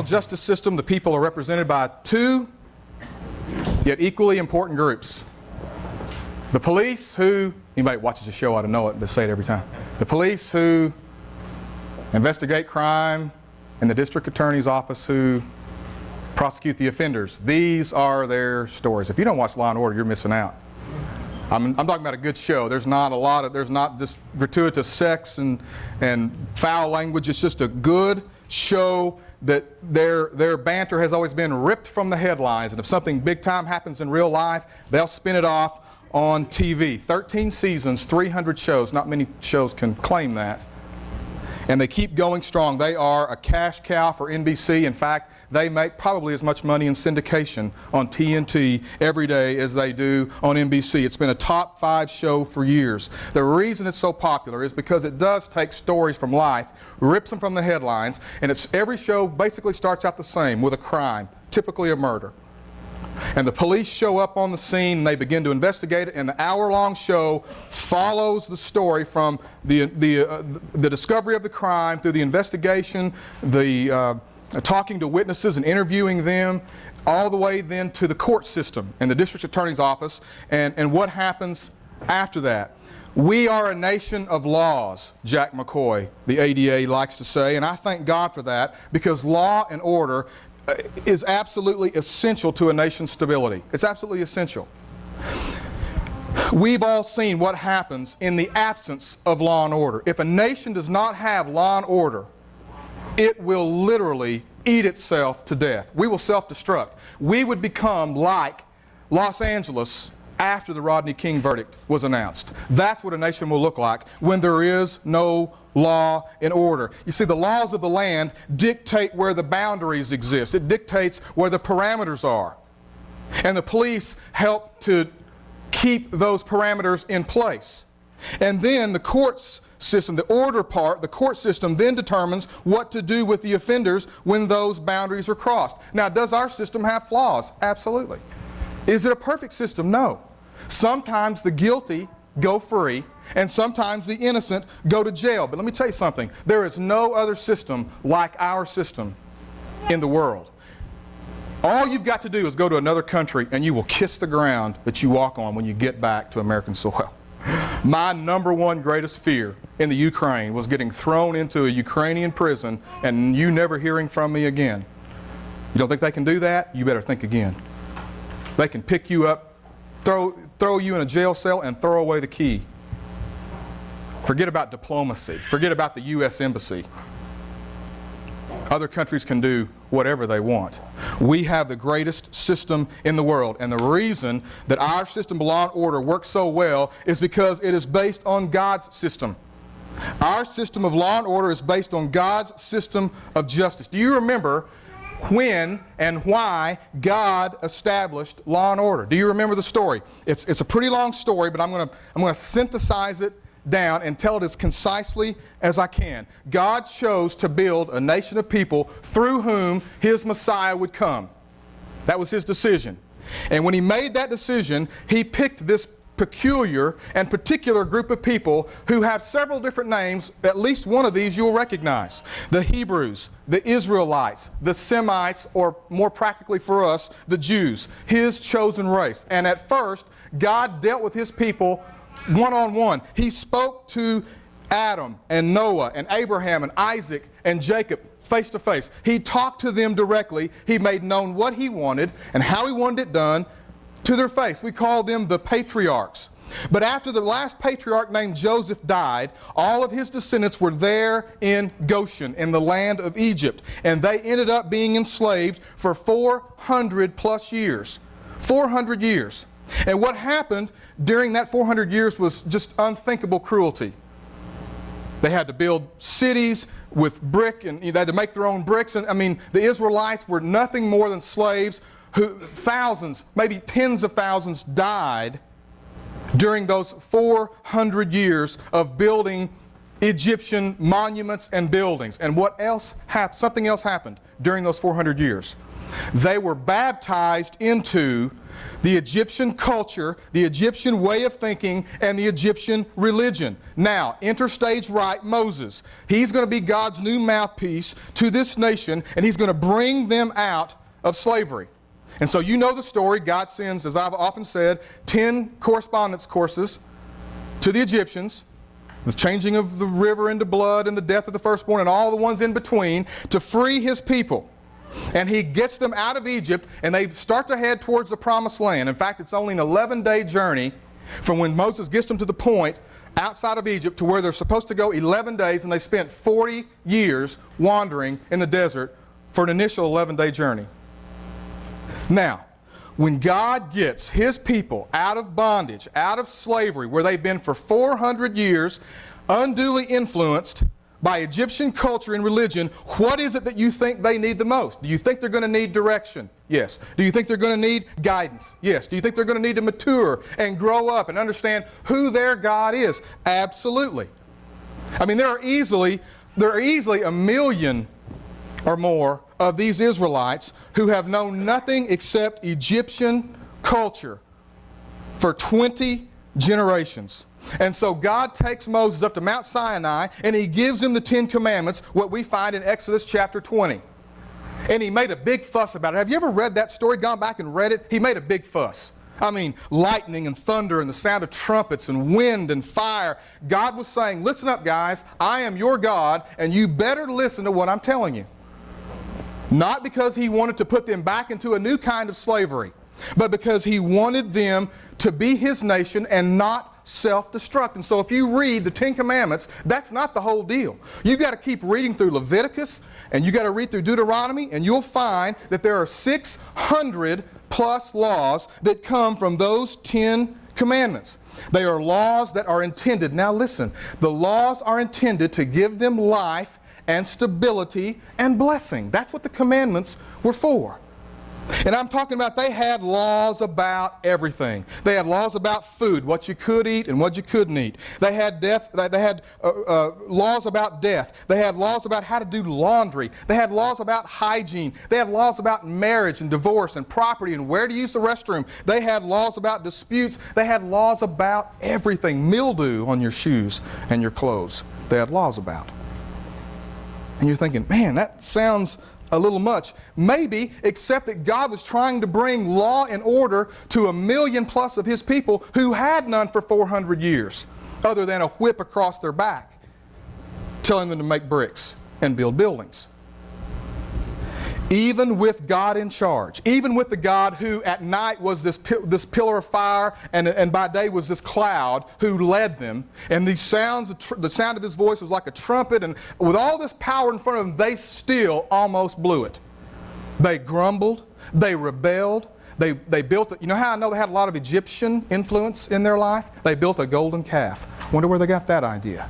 criminal justice system, the people are represented by two, yet equally important groups. The police who, anybody watches the show ought to know it, but say it every time. The police who investigate crime, and the district attorney's office who prosecute the offenders. These are their stories. If you don't watch Law & Order, you're missing out. I'm talking about a good show. There's not this gratuitous sex and foul language. It's just a good show that their banter has always been ripped from the headlines. And if something big time happens in real life, they'll spin it off on TV. 13 seasons, 300 shows. Not many shows can claim that. And they keep going strong. They are a cash cow for NBC. In fact, they make probably as much money in syndication on TNT every day as they do on NBC. It's been a top 5 show for years. The reason it's so popular is because it does take stories from life, rips them from the headlines, and every show basically starts out the same, with a crime, typically a murder. And the police show up on the scene and they begin to investigate it, and the hour-long show follows the story from the discovery of the crime through the investigation, the talking to witnesses and interviewing them, all the way then to the court system and the district attorney's office, and what happens after that. We are a nation of laws, Jack McCoy, the ADA, likes to say, and I thank God for that, because law and order is absolutely essential to a nation's stability. It's absolutely essential. We've all seen what happens in the absence of law and order. If a nation does not have law and order, it will literally eat itself to death. We will self-destruct. We would become like Los Angeles after the Rodney King verdict was announced. That's what a nation will look like when there is no law and order. You see, the laws of the land dictate where the boundaries exist. It dictates where the parameters are. And the police help to keep those parameters in place. And then the courts system, the order part, the court system then determines what to do with the offenders when those boundaries are crossed. Now, does our system have flaws? Absolutely. Is it a perfect system? No. Sometimes the guilty go free, and sometimes the innocent go to jail. But let me tell you something. There is no other system like our system in the world. All you've got to do is go to another country, and you will kiss the ground that you walk on when you get back to American soil. My #1 greatest fear in the Ukraine was getting thrown into a Ukrainian prison and you never hearing from me again. You don't think they can do that? You better think again. They can pick you up, throw you in a jail cell, and throw away the key. Forget about diplomacy. Forget about the U.S. Embassy. Other countries can do whatever they want. We have the greatest system in the world, and the reason that our system of law and order works so well is because it is based on God's system. Our system of law and order is based on God's system of justice. Do you remember when and why God established law and order? Do you remember the story? It's a pretty long story, but I'm going to synthesize it down and tell it as concisely as I can. God chose to build a nation of people through whom His Messiah would come. That was His decision. And when He made that decision, He picked this peculiar and particular group of people who have several different names. At least one of these you'll recognize. The Hebrews, the Israelites, the Semites, or more practically for us, the Jews, His chosen race. And at first, God dealt with His people one-on-one. He spoke to Adam and Noah and Abraham and Isaac and Jacob face to face. He talked to them directly. He made known what He wanted and how He wanted it done to their face. We call them the patriarchs. But after the last patriarch named Joseph died, all of his descendants were there in Goshen, in the land of Egypt. And they ended up being enslaved for 400 plus years. 400 years. And what happened during that 400 years was just unthinkable cruelty. They had to build cities with brick, and they had to make their own bricks. And I mean, the Israelites were nothing more than slaves. Thousands, maybe tens of thousands died during those 400 years of building Egyptian monuments and buildings. And what else happened? Something else happened during those 400 years. They were baptized into the Egyptian culture, the Egyptian way of thinking, and the Egyptian religion. Now, enter stage right Moses. He's going to be God's new mouthpiece to this nation, and he's going to bring them out of slavery. And so you know the story. God sends, as I've often said, 10 correspondence courses to the Egyptians, the changing of the river into blood and the death of the firstborn and all the ones in between, to free his people. And he gets them out of Egypt, and they start to head towards the promised land. In fact, it's only an 11-day journey from when Moses gets them to the point outside of Egypt to where they're supposed to go 11 days, and they spent 40 years wandering in the desert for an initial 11-day journey. Now, when God gets his people out of bondage, out of slavery, where they've been for 400 years, unduly influenced by Egyptian culture and religion, what is it that you think they need the most? Do you think they're going to need direction? Yes. Do you think they're going to need guidance? Yes. Do you think they're going to need to mature and grow up and understand who their God is? Absolutely. I mean, there are easily a million or more of these Israelites who have known nothing except Egyptian culture for 20 generations. And so God takes Moses up to Mount Sinai, and he gives him the 10 Commandments, what we find in Exodus chapter 20. And he made a big fuss about it. Have you ever read that story, gone back and read it? He made a big fuss. I mean, lightning and thunder and the sound of trumpets and wind and fire. God was saying, listen up, guys, I am your God, and you better listen to what I'm telling you. Not because he wanted to put them back into a new kind of slavery, but because he wanted them to be his nation and not self-destruct. And so if you read the 10 Commandments, that's not the whole deal. You've got to keep reading through Leviticus, and you've got to read through Deuteronomy, and you'll find that there are 600 plus laws that come from those 10 Commandments. They are laws that are intended, now listen, the laws are intended to give them life and stability and blessing. That's what the commandments were for. And I'm talking about they had laws about everything. They had laws about food, what you could eat and what you couldn't eat. They had laws about death. They had laws about how to do laundry. They had laws about hygiene. They had laws about marriage and divorce and property and where to use the restroom. They had laws about disputes. They had laws about everything. Mildew on your shoes and your clothes. They had laws about. And you're thinking, man, that sounds a little much. Maybe, except that God was trying to bring law and order to 1 million plus of his people who had none for 400 years, other than a whip across their back, telling them to make bricks and build buildings. Even with God in charge, even with the God who at night was this pillar of fire and by day was this cloud who led them, and these sounds, the sound of his voice was like a trumpet, and with all this power in front of them, they still almost blew it. They grumbled, they rebelled, they built, you know how I know they had a lot of Egyptian influence in their life? They built a golden calf. Wonder where they got that idea.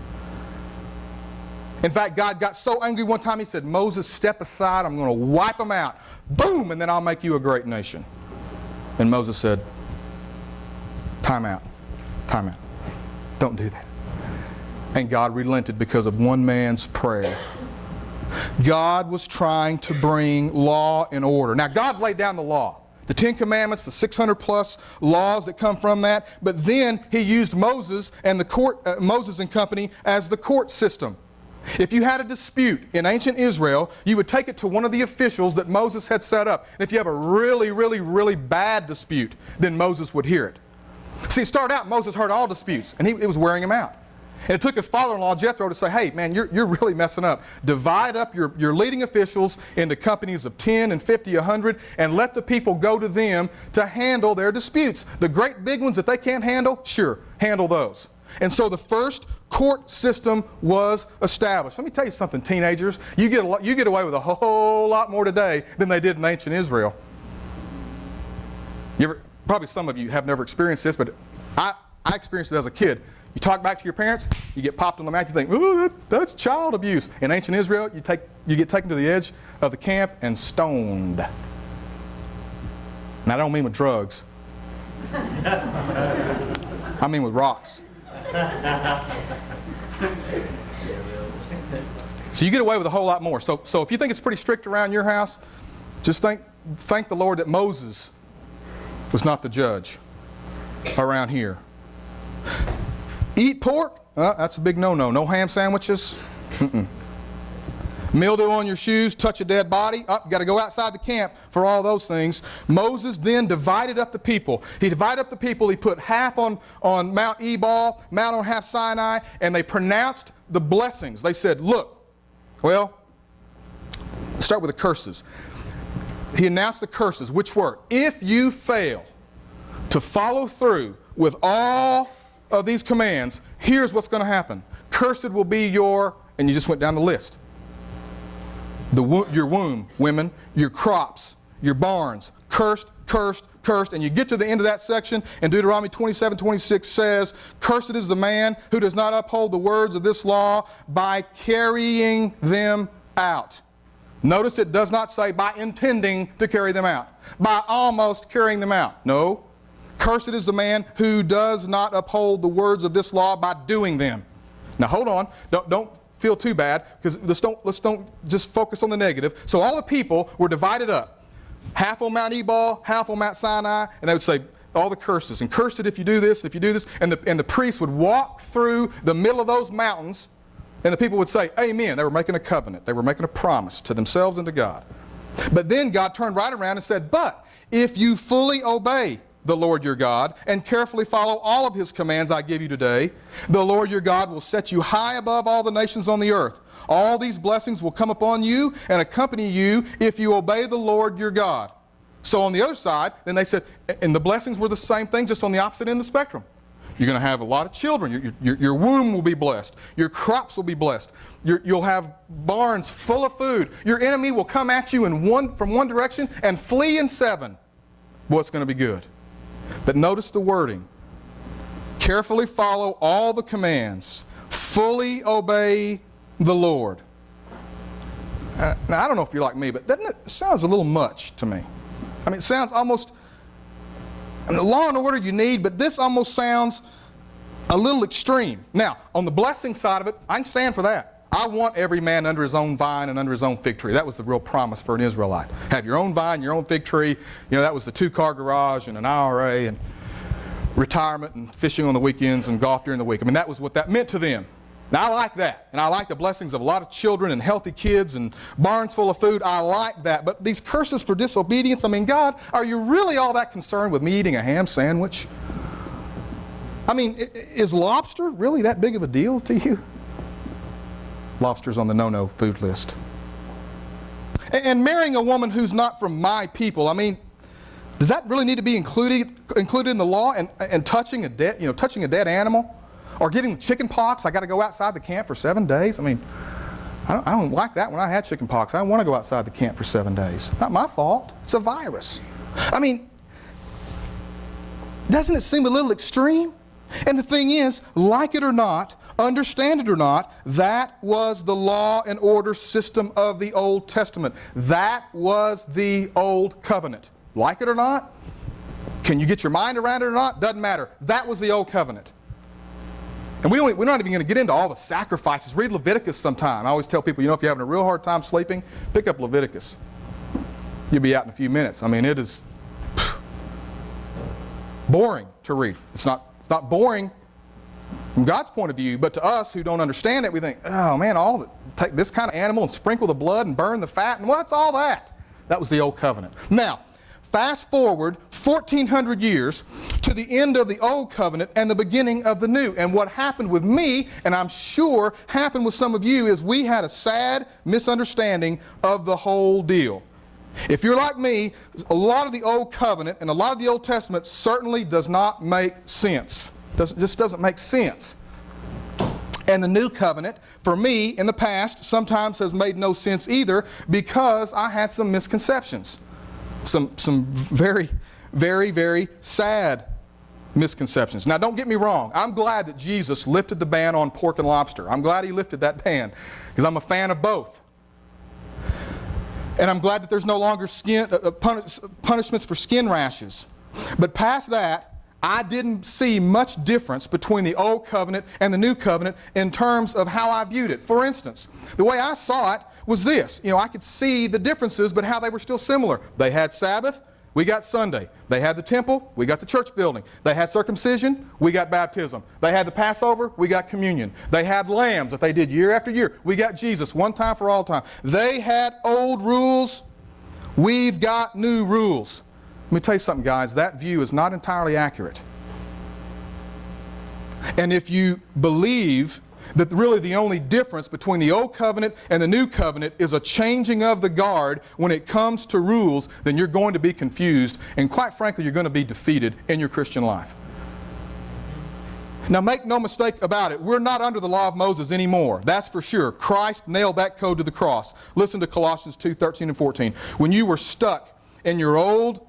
In fact, God got so angry one time, he said, Moses, step aside, I'm going to wipe them out. Boom, and then I'll make you a great nation. And Moses said, time out, time out. Don't do that. And God relented because of one man's prayer. God was trying to bring law and order. Now, God laid down the law. The 10 Commandments, the 600 plus laws that come from that. But then he used Moses and the court, Moses and company as the court system. If you had a dispute in ancient Israel, you would take it to one of the officials that Moses had set up. And if you have a really, really, really bad dispute, then Moses would hear it. See, it started out, Moses heard all disputes, and it was wearing him out. And it took his father-in-law, Jethro, to say, hey, man, you're really messing up. Divide up your leading officials into companies of 10 and 50, 100, and let the people go to them to handle their disputes. The great big ones that they can't handle, sure, handle those. And so the first court system was established. Let me tell you something, teenagers. You get away with a whole lot more today than they did in ancient Israel. Probably some of you have never experienced this, but I experienced it as a kid. You talk back to your parents, you get popped on the mouth, you think, oh, that's child abuse. In ancient Israel, you get taken to the edge of the camp and stoned. And I don't mean with drugs. I mean with rocks. So you get away with a whole lot more. So if you think it's pretty strict around your house, just thank the Lord that Moses was not the judge around here. Eat pork? That's a big no-no. No ham sandwiches? Mildew on your shoes, touch a dead body? You got to go outside the camp for all those things. Moses then divided up the people. He divided up the people. He put half on Mount Ebal, Mount on half Sinai, and they pronounced the blessings. They said, look, well, let's start with the curses. He announced the curses, which were, if you fail to follow through with all of these commands, here's what's going to happen. Cursed will be your, and you just went down the list. Your womb, women, your crops, your barns, cursed, cursed, cursed. And you get to the end of that section, and Deuteronomy 27:26 says, cursed is the man who does not uphold the words of this law by carrying them out. Notice it does not say by intending to carry them out, by almost carrying them out. No. Cursed is the man who does not uphold the words of this law by doing them. Now hold on. Don't feel too bad, because let's don't just focus on the negative. So all the people were divided up. Half on Mount Ebal, half on Mount Sinai, and they would say all the curses. And cursed if you do this, if you do this. And the priests would walk through the middle of those mountains, and the people would say, amen. They were making a covenant. They were making a promise to themselves and to God. But then God turned right around and said, but if you fully obey the Lord your God and carefully follow all of His commands I give you today, the Lord your God will set you high above all the nations on the earth. All these blessings will come upon you and accompany you if you obey the Lord your God. So on the other side, then they said, and the blessings were the same thing, just on the opposite end of the spectrum. You're going to have a lot of children. Your womb will be blessed. Your crops will be blessed. You'll have barns full of food. Your enemy will come at you from one direction and flee in seven. Boy, it's going to be good. But notice the wording. Carefully follow all the commands. Fully obey the Lord. Now, I don't know if you're like me, but doesn't it sounds a little much to me? I mean, it sounds almost, I mean, the law and order you need, but this almost sounds a little extreme. Now, on the blessing side of it, I can stand for that. I want every man under his own vine and under his own fig tree. That was the real promise for an Israelite. Have your own vine, your own fig tree. You know, that was the 2-car garage and an IRA and retirement and fishing on the weekends and golf during the week. I mean, that was what that meant to them. Now, I like that. And I like the blessings of a lot of children and healthy kids and barns full of food. I like that. But these curses for disobedience, I mean, God, are you really all that concerned with me eating a ham sandwich? I mean, is lobster really that big of a deal to you? Lobster's on the no-no food list. And marrying a woman who's not from my people, I mean, does that really need to be included in the law? And touching a dead animal? Or getting chicken pox, I got to go outside the camp for 7 days? I mean, I don't like that when I had chicken pox. I don't want to go outside the camp for 7 days. Not my fault. It's a virus. I mean, doesn't it seem a little extreme? And the thing is, like it or not, understand it or not, that was the law and order system of the Old Testament. That was the Old Covenant. Like it or not, can you get your mind around it or not? Doesn't matter. That was the Old Covenant. And we're not even going to get into all the sacrifices. Read Leviticus sometime. I always tell people, you know, if you're having a real hard time sleeping, pick up Leviticus. You'll be out in a few minutes. I mean, it is boring to read. It's not boring from God's point of view, but to us who don't understand it, we think, oh man, take this kind of animal and sprinkle the blood and burn the fat, and what's all that? That was the Old Covenant. Now, fast forward 1,400 years to the end of the Old Covenant and the beginning of the New. And what happened with me, and I'm sure happened with some of you, is we had a sad misunderstanding of the whole deal. If you're like me, a lot of the Old Covenant and a lot of the Old Testament certainly does not make sense. Just doesn't make sense. And the New Covenant, for me, in the past, sometimes has made no sense either, because I had some misconceptions. Some very, very, very sad misconceptions. Now, don't get me wrong. I'm glad that Jesus lifted the ban on pork and lobster. I'm glad He lifted that ban, because I'm a fan of both. And I'm glad that there's no longer punishments for skin rashes. But past that, I didn't see much difference between the Old Covenant and the New Covenant in terms of how I viewed it. For instance, the way I saw it was this. You know, I could see the differences, but how they were still similar. They had Sabbath. we got Sunday. They had the temple, we got the church building. They had circumcision, we got baptism. They had the Passover, we got communion. They had lambs that they did year after year. We got Jesus, one time for all time. They had old rules, we've got new rules. Let me tell you something, guys, that view is not entirely accurate. And if you believe that really the only difference between the old covenant and the new covenant is a changing of the guard when it comes to rules, then you're going to be confused, and quite frankly, you're going to be defeated in your Christian life. Now, make no mistake about it, we're not under the law of Moses anymore. That's for sure. Christ nailed that code to the cross. Listen to Colossians 2:13 and 14. When you were stuck in your old,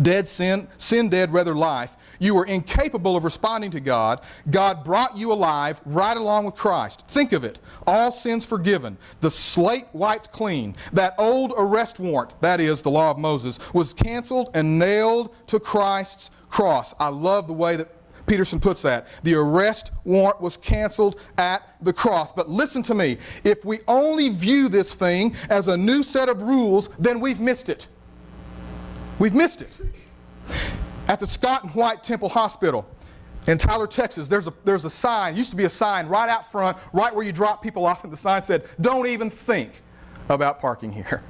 dead sin-dead life, you were incapable of responding to God. God brought you alive right along with Christ. Think of it. All sins forgiven. The slate wiped clean. That old arrest warrant, that is, the law of Moses, was canceled and nailed to Christ's cross. I love the way that Peterson puts that. The arrest warrant was canceled at the cross. But listen to me. If we only view this thing as a new set of rules, then we've missed it. We've missed it. At the Scott and White Temple Hospital in Tyler, Texas, there's a sign, used to be a sign right out front, right where you drop people off, and the sign said, "Don't even think about parking here."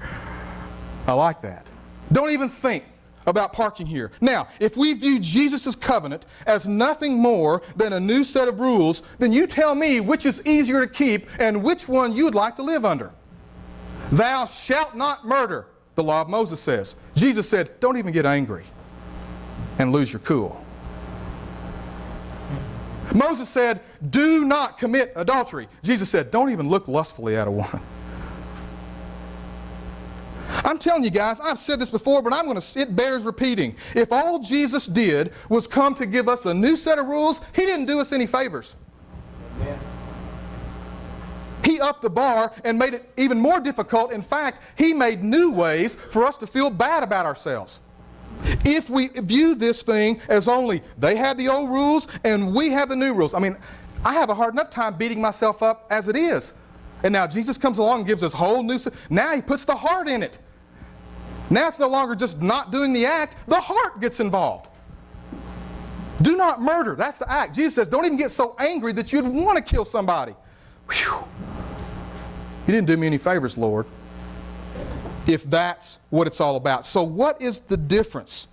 I like that. Don't even think about parking here. Now, if we view Jesus' covenant as nothing more than a new set of rules, then you tell me which is easier to keep and which one you would like to live under. Thou shalt not murder, the law of Moses says. Jesus said, don't even get angry and lose your cool. Moses said, do not commit adultery. Jesus said, don't even look lustfully at a woman. I'm telling you guys, I've said this before, but it bears repeating. If all Jesus did was come to give us a new set of rules, He didn't do us any favors. Amen. He upped the bar and made it even more difficult. In fact, He made new ways for us to feel bad about ourselves. If we view this thing as only they had the old rules and we have the new rules. I mean, I have a hard enough time beating myself up as it is. And now Jesus comes along and gives us whole new... Now He puts the heart in it. Now it's no longer just not doing the act. The heart gets involved. Do not murder. That's the act. Jesus says, don't even get so angry that you'd want to kill somebody. Whew. You didn't do me any favors, Lord, if that's what it's all about. So what is the difference?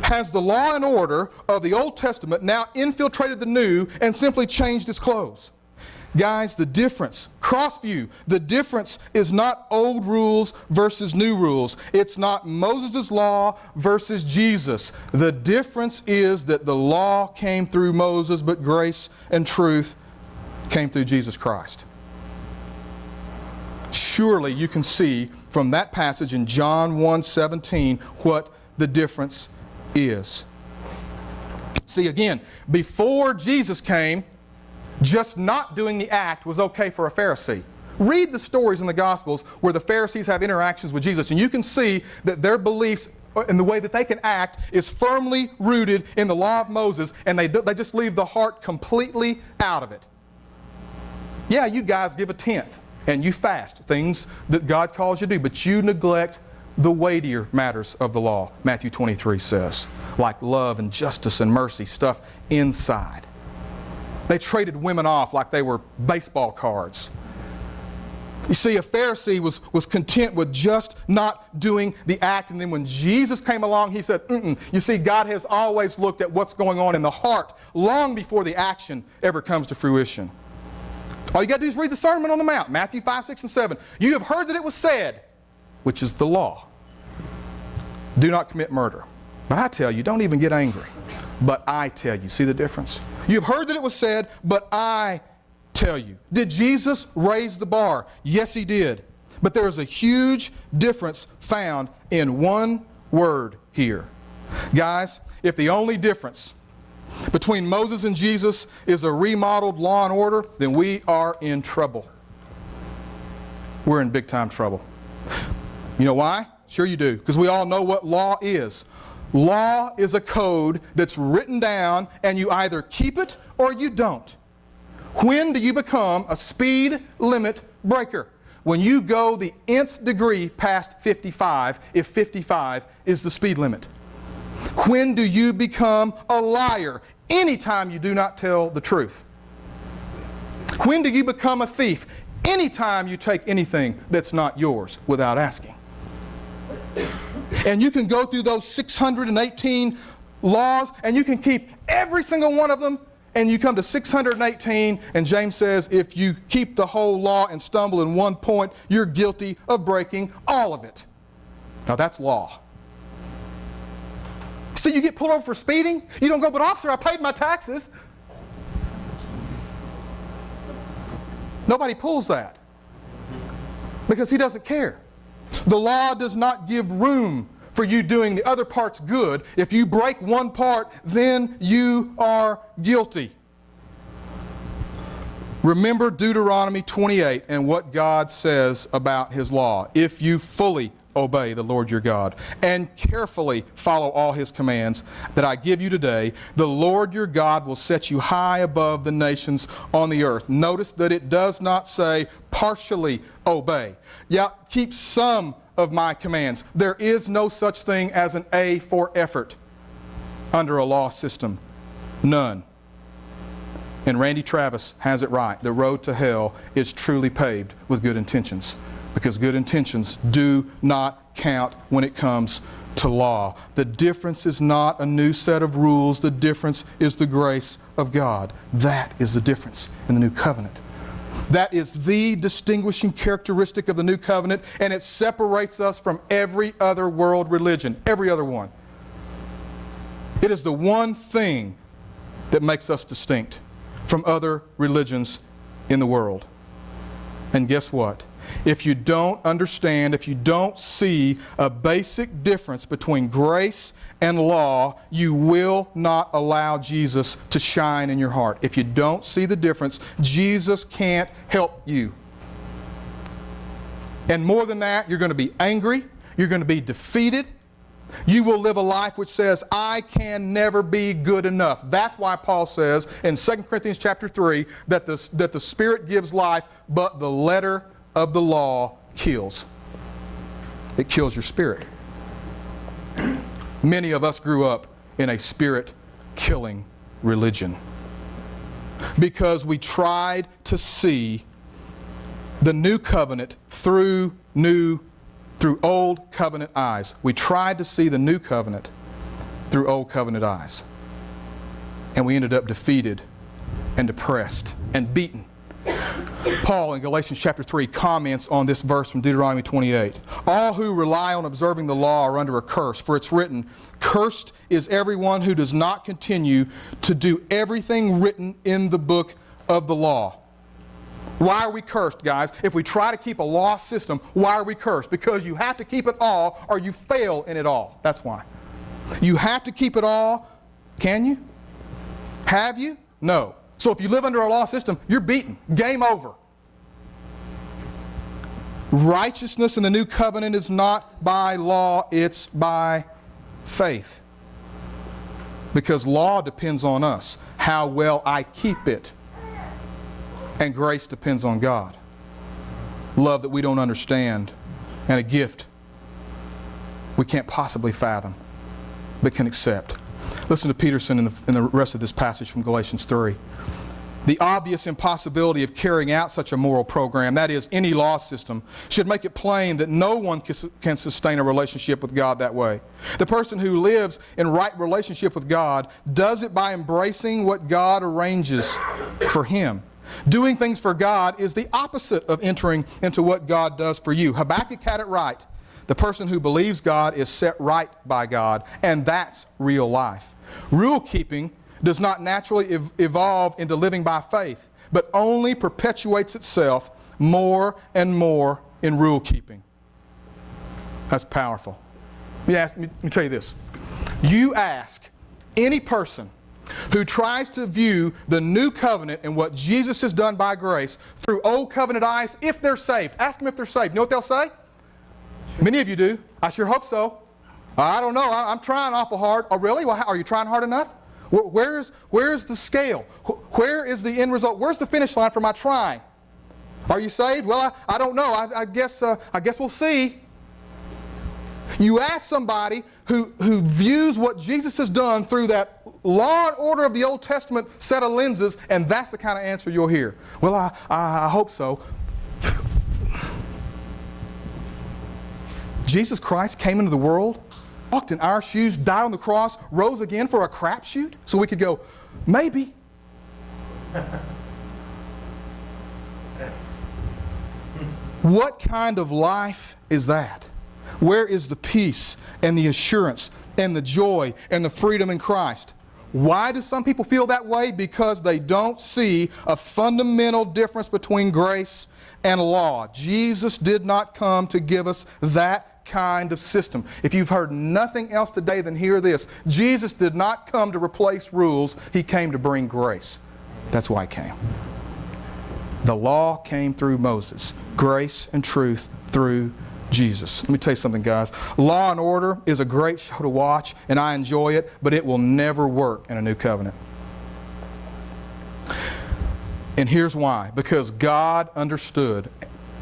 Has the law and order of the Old Testament now infiltrated the New and simply changed its clothes? Guys, the difference, Crossview, the difference is not old rules versus new rules. It's not Moses' law versus Jesus. The difference is that the law came through Moses, but grace and truth came through Jesus Christ. Surely you can see from that passage in John 1:17 what the difference is. See, again, before Jesus came, just not doing the act was okay for a Pharisee. Read the stories in the Gospels where the Pharisees have interactions with Jesus, and you can see that their beliefs and the way that they can act is firmly rooted in the law of Moses, and they just leave the heart completely out of it. Yeah, you guys give a tenth, and you fast, things that God calls you to do, but you neglect the weightier matters of the law, Matthew 23 says, like love and justice and mercy, stuff inside. They traded women off like they were baseball cards. You see, a Pharisee was content with just not doing the act, and then when Jesus came along, He said, You see, God has always looked at what's going on in the heart long before the action ever comes to fruition. All you got to do is read the Sermon on the Mount, Matthew 5, 6, and 7. You have heard that it was said, which is the law, do not commit murder. But I tell you, don't even get angry. But I tell you. See the difference? You've heard that it was said, but I tell you. Did Jesus raise the bar? Yes, He did. But there is a huge difference found in one word here. Guys, if the only difference between Moses and Jesus is a remodeled law and order, then we are in trouble. We're in big time trouble. You know why? Sure you do. Because we all know what law is. Law is a code that's written down and you either keep it or you don't. When do you become a speed limit breaker? when you go the nth degree past 55, if 55 is the speed limit? When do you become a liar? Anytime you do not tell the truth. When do you become a thief? Anytime you take anything that's not yours without asking. And you can go through those 618 laws and you can keep every single one of them, and you come to 618, and James says if you keep the whole law and stumble in one point, you're guilty of breaking all of it. Now that's law. See, you get pulled over for speeding, you don't go, but officer, I paid my taxes. Nobody pulls that because he doesn't care. The law does not give room for you doing the other parts good. If you break one part, then you are guilty. Remember Deuteronomy 28 and what God says about His law. If you fully obey the Lord your God and carefully follow all His commands that I give you today, the Lord your God will set you high above the nations on the earth. Notice that it does not say partially obey. Yeah, keep some of my commands. There is no such thing as an A for effort under a law system. None. And Randy Travis has it right. The road to hell is truly paved with good intentions, because good intentions do not count when it comes to law. The difference is not a new set of rules. The difference is the grace of God. That is the difference in the new covenant. That is the distinguishing characteristic of the new covenant, and it separates us from every other world religion, every other one. It is the one thing that makes us distinct from other religions in the world. And guess what? If you don't understand, if you don't see a basic difference between grace and law, you will not allow Jesus to shine in your heart. If you don't see the difference, Jesus can't help you. And more than that, you're going to be angry, you're going to be defeated. You will live a life which says, I can never be good enough. That's why Paul says in 2 Corinthians chapter 3 that the Spirit gives life, but the letter of the law kills. It kills your spirit. Many of us grew up in a spirit-killing religion because we tried to see the new covenant through old covenant eyes. We tried to see the new covenant through old covenant eyes. And we ended up defeated and depressed and beaten. Paul in Galatians chapter 3 comments on this verse from Deuteronomy 28. All who rely on observing the law are under a curse, for it's written, cursed is everyone who does not continue to do everything written in the book of the law. Why are we cursed, guys? If we try to keep a law system, why are we cursed? Because you have to keep it all or you fail in it all. That's why. You have to keep it all. Can you? Have you? No. So if you live under a law system, you're beaten. Game over. Righteousness in the new covenant is not by law, it's by faith. Because law depends on us, how well I keep it. And grace depends on God. Love that we don't understand, and a gift we can't possibly fathom, but can accept. Listen to Peterson in the rest of this passage from Galatians 3. The obvious impossibility of carrying out such a moral program, that is, any law system, should make it plain that no one can sustain a relationship with God that way. The person who lives in right relationship with God does it by embracing what God arranges for him. Doing things for God is the opposite of entering into what God does for you. Habakkuk had it right. The person who believes God is set right by God, and that's real life. Rule keeping does not naturally evolve into living by faith, but only perpetuates itself more and more in rule keeping. That's powerful. Let me tell you this. You ask any person who tries to view the new covenant and what Jesus has done by grace through old covenant eyes, if they're saved. Ask them if they're saved. You know what they'll say? Many of you do. I sure hope so. I don't know. I'm trying awful hard. Oh, really? Well, are you trying hard enough? Where's the scale? Where is the end result? Where's the finish line for my trying? Are you saved? Well, I don't know. I guess we'll see. You ask somebody who views what Jesus has done through that law and order of the Old Testament set of lenses, and that's the kind of answer you'll hear. Well, I hope so. Jesus Christ came into the world, walked in our shoes, died on the cross, rose again for a crapshoot, so we could go, maybe. What kind of life is that? Where is the peace and the assurance and the joy and the freedom in Christ? Why do some people feel that way? Because they don't see a fundamental difference between grace and law. Jesus did not come to give us that kind of system. If you've heard nothing else today, then hear this. Jesus did not come to replace rules. He came to bring grace. That's why He came. The law came through Moses. Grace and truth through Jesus. Let me tell you something, guys. Law and Order is a great show to watch, and I enjoy it, but it will never work in a new covenant. And here's why. Because God understood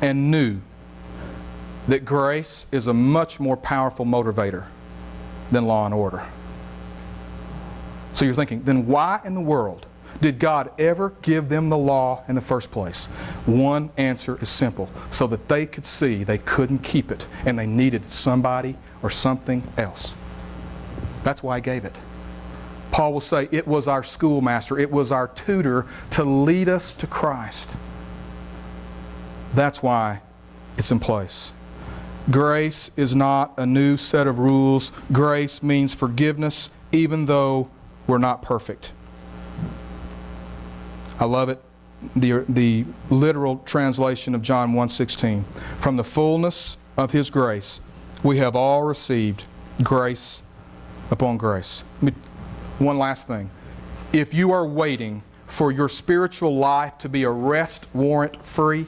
and knew that grace is a much more powerful motivator than law and order. So you're thinking, then why in the world did God ever give them the law in the first place? One answer is simple. So that they could see they couldn't keep it and they needed somebody or something else. That's why He gave it. Paul will say it was our schoolmaster, it was our tutor to lead us to Christ. That's why it's in place. Grace is not a new set of rules. Grace means forgiveness even though we're not perfect. I love it. The literal translation of John 1:16. From the fullness of His grace, we have all received grace upon grace. One last thing. If you are waiting for your spiritual life to be arrest warrant free,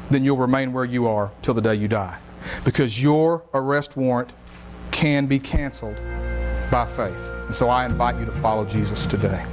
then you'll remain where you are till the day you die. Because your arrest warrant can be canceled by faith. And so I invite you to follow Jesus today.